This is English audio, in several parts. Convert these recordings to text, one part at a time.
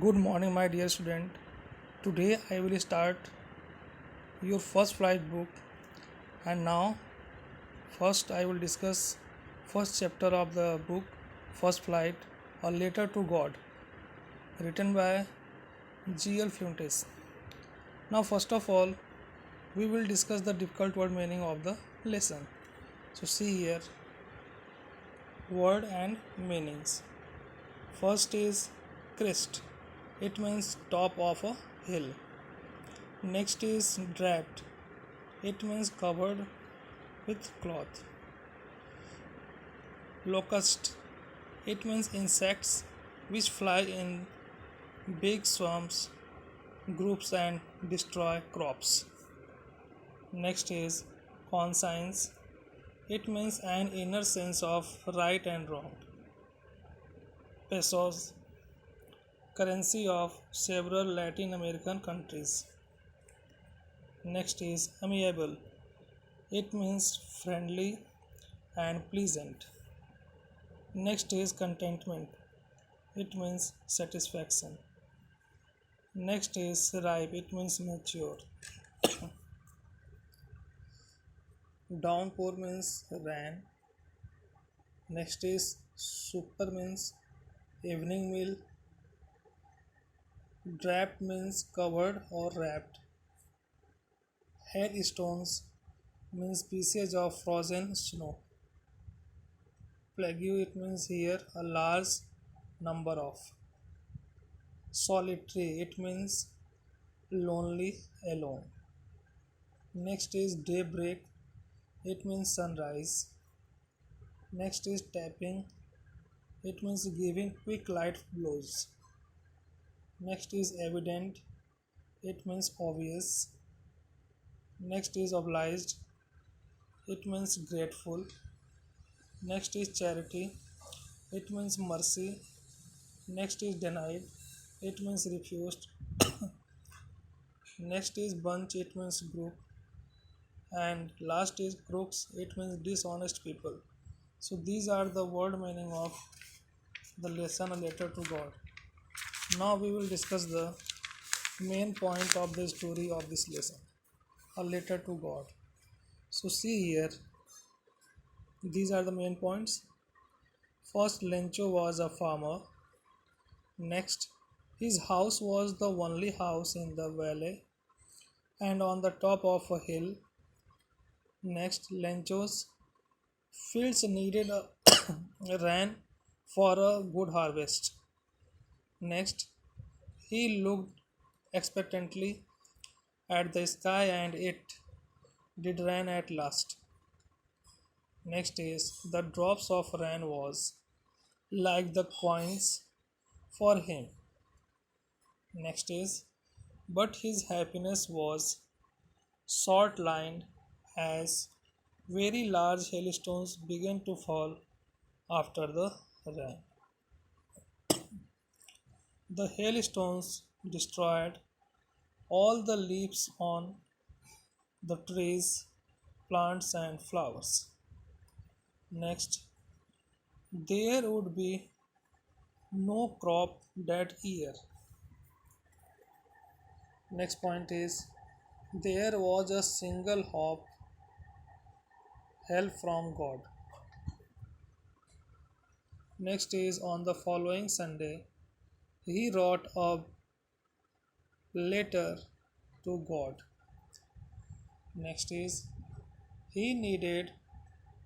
Good morning, my dear student. Today I will start your first flight book, and now first I will discuss first chapter of the book, First Flight: A Letter to God, written by G.L. Fuentes. Now, first of all, we will discuss the difficult word meaning of the lesson. So, see here word and meanings. First is crest. It means top of a hill. Next is draped. It means covered with cloth. Locust. It means insects which fly in big swarms, groups, and destroy crops. Next is conscience. It means an inner sense of right and wrong. Pesos, currency of several Latin American countries. Next is amiable. It means friendly and pleasant. Next is contentment. It means satisfaction. Next is ripe. It means mature. Downpour means rain. Next is super means evening meal. Draped means covered or wrapped. Hailstones means pieces of frozen snow. Plague it means here a large number of. Solitary it means lonely, alone. Next is daybreak, it means sunrise. Next is tapping, it means giving quick light blows. Next is evident, it means obvious. Next is obliged, it means grateful. Next is charity, it means mercy. Next is denied, it means refused. Next is bunch, it means group. And last is crooks, it means dishonest people. So these are the word meaning of the lesson A Letter to God. Now we will discuss the main point of the story of this lesson, A Letter to God. So see here, these are the main points. First, Lencho was a farmer. Next, his house was the only house in the valley and on the top of a hill. Next, Lencho's fields needed a rain for a good harvest. Next, he looked expectantly at the sky and it did rain at last. Next is the drops of rain was like the coins for him. Next is but his happiness was short lined as very large hailstones began to fall after the rain. The hailstones destroyed all the leaves on the trees, plants, and flowers. Next, there would be no crop that year. Next point is there was a single hope, help from God. Next is on the following Sunday, he wrote a letter to God. Next is he needed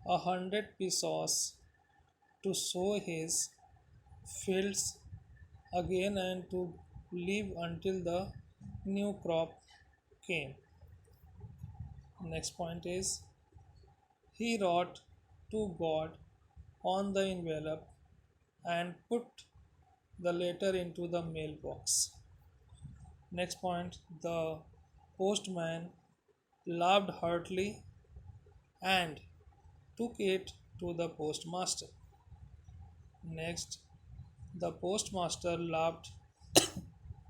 100 pesos to sow his fields again and to live until the new crop came. Next point is he wrote to God on the envelope and put the letter into the mailbox. Next point the postman laughed heartily and took it to the postmaster. Next, the postmaster laughed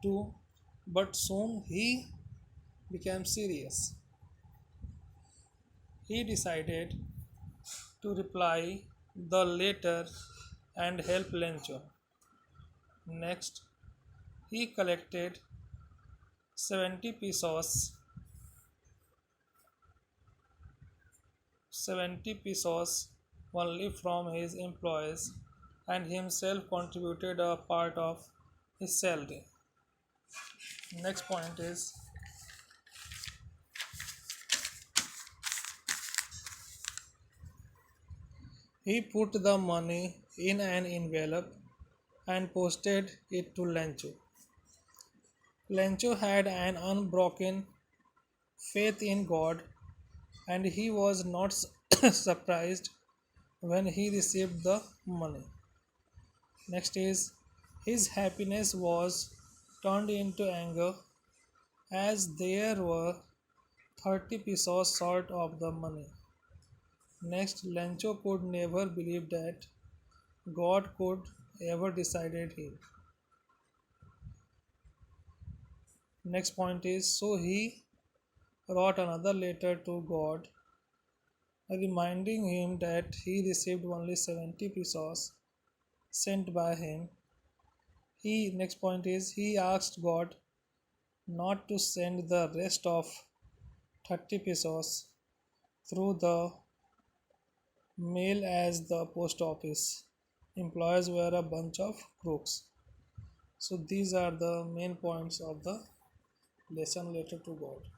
too, but soon he became serious. He decided to reply the letter and help Lencho. Next, He collected 70 pesos 70 pesos only from his employees and himself contributed a part of his salary. Next point is he put the money in an envelope and posted it to Lencho. Lencho had an unbroken faith in God and he was not surprised when he received the money. Next is his happiness was turned into anger as there were 30 pesos short of the money. Next, Lencho could never believe that God could ever decided him. Next point is so he wrote another letter to God reminding him that he received only 70 pesos sent by him. He next point is he asked God not to send the rest of 30 pesos through the mail as the post office employees were a bunch of crooks. So these are the main points of the lesson letter to God.